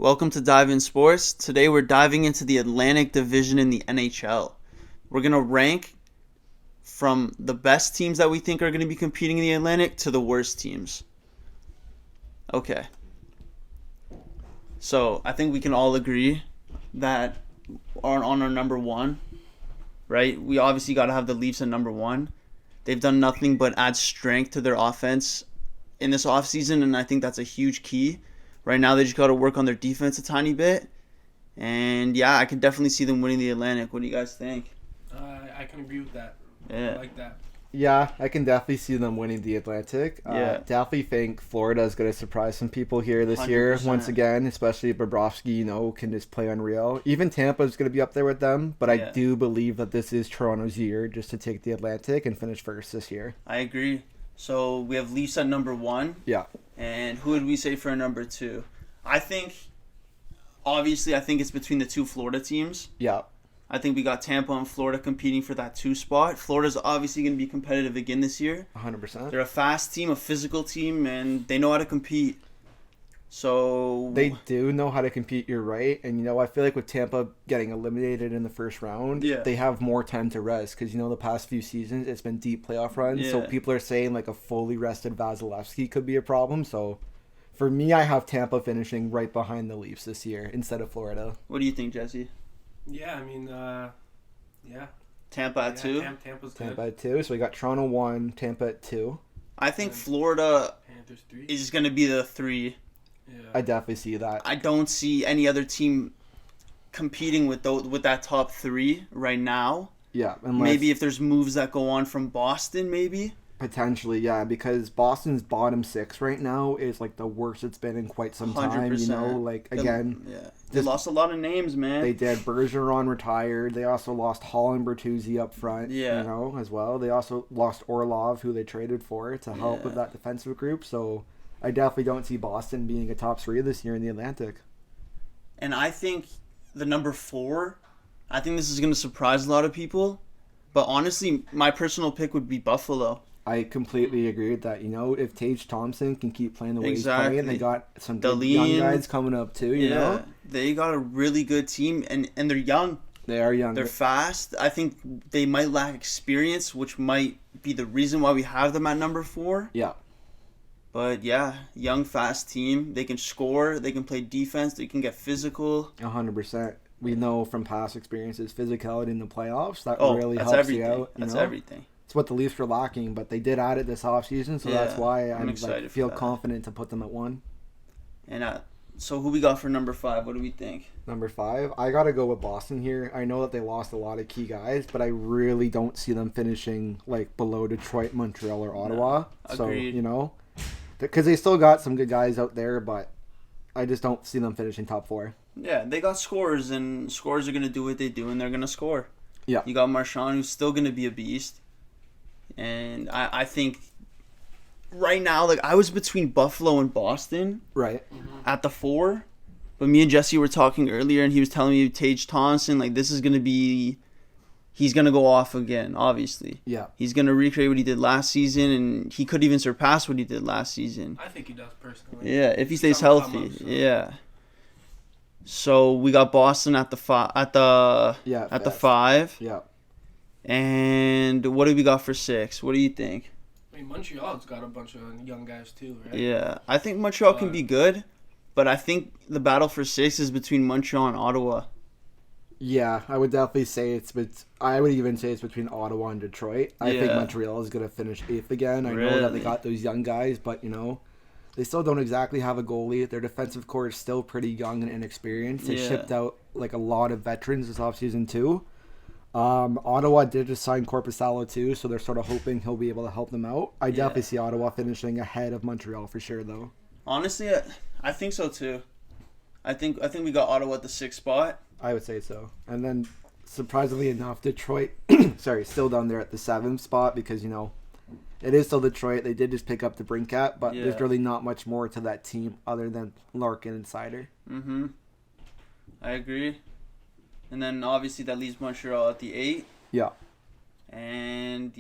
Welcome to Divein Sports. Today we're diving into the Atlantic Division in the NHL. We're going to rank from the best teams that we think are going to be competing in the Atlantic to the worst teams. Okay. So I think we can all agree that on our number one, right? We obviously got to have the Leafs at number one. They've done nothing but add strength to their offense in this offseason, and I think that's a huge key. Right now, they just got to work on their defense a tiny bit. And, yeah, I can definitely see them winning the Atlantic. What do you guys think? I can agree with that. Yeah. I like that. Yeah, I can definitely see them winning the Atlantic. Yeah. Definitely think Florida is going to surprise some people here this year 100%. once again, especially if Bobrovsky, can just play unreal. Even Tampa is going to be up there with them, but I do believe that this is Toronto's year just to take the Atlantic and finish first this year. I agree. So we have Leafs at number one. Yeah. And who would we say for number two? I think it's between the two Florida teams. Yeah. I think we got Tampa and Florida competing for that 2 spot. Florida's obviously going to be competitive again this year. 100%. They're a fast team, a physical team, and they know how to compete. So They do know how to compete, you're right. And, I feel like with Tampa getting eliminated in the first round, they have more time to rest because, the past few seasons, it's been deep playoff runs. So people are saying, like, a fully rested Vasilevsky could be a problem. So, for me, I have Tampa finishing right behind the Leafs this year instead of Florida. What do you think, Jesse? Yeah, I mean, Tampa at 2? Tampa's good. Tampa at 2. So, we got Toronto 1, Tampa at 2. I think Florida Panthers 3. is going to be the 3. Yeah. I definitely see that. I don't see any other team competing with that top 3 right now. Yeah. Maybe if there's moves that go on from Boston, maybe. Potentially, yeah, because Boston's bottom 6 right now is like the worst it's been in quite some time. 100%. Again, They lost a lot of names, man. They did. Bergeron retired. They also lost Hall and Bertuzzi up front. As well. They also lost Orlov, who they traded for to help with that defensive group. So I definitely don't see Boston being a top 3 this year in the Atlantic. And I think the number 4, I think this is going to surprise a lot of people. But honestly, my personal pick would be Buffalo. I completely agree with that. If Tage Thompson can keep playing the way he's playing, they got some good young guys coming up too, you know? They got a really good team, and they're young. They are young. They're fast. I think they might lack experience, which might be the reason why we have them at number 4. Yeah. But, young, fast team. They can score. They can play defense. They can get physical. 100%. We know from past experiences, physicality in the playoffs, that really helps you out. That's everything. It's what the Leafs were lacking, but they did add it this offseason, so that's why I feel confident to put them at 1. And so who we got for number 5? What do we think? Number 5, I got to go with Boston here. I know that they lost a lot of key guys, but I really don't see them finishing below Detroit, Montreal, or Ottawa. Agreed. So, because they still got some good guys out there, but I just don't see them finishing top 4. Yeah, they got scorers, and scorers are going to do what they do, and they're going to score. Yeah. You got Marchand, who's still going to be a beast. And I think right now, I was between Buffalo and Boston. Right. At the 4. But me and Jesse were talking earlier, and he was telling me Tage Thompson, this is going to be... He's going to go off again, obviously. Yeah. He's going to recreate what he did last season, and he could even surpass what he did last season. I think he does, personally. Yeah, if he stays healthy. Yeah. So we got Boston at the 5. At the 5. Yeah. And what do we got for 6? What do you think? I mean, Montreal's got a bunch of young guys too, right? Yeah, I think Montreal can be good, but I think the battle for 6 is between Montreal and Ottawa. Yeah, I would definitely say I would even say it's between Ottawa and Detroit. I think Montreal is going to finish 8th again. I know that they got those young guys, but they still don't exactly have a goalie. Their defensive core is still pretty young and inexperienced. They shipped out a lot of veterans this offseason too. Ottawa did just sign Korpisalo too, so they're sort of hoping he'll be able to help them out. I definitely see Ottawa finishing ahead of Montreal for sure, though. Honestly, I think so too. I think we got Ottawa at the 6th spot. I would say so. And then, surprisingly enough, Detroit, still down there at the 7th spot because, it is still Detroit. They did just pick up the Brinkat, but there's really not much more to that team other than Larkin and Seider. Mm-hmm. I agree. And then, obviously, that leaves Montreal at the 8. Yeah. And,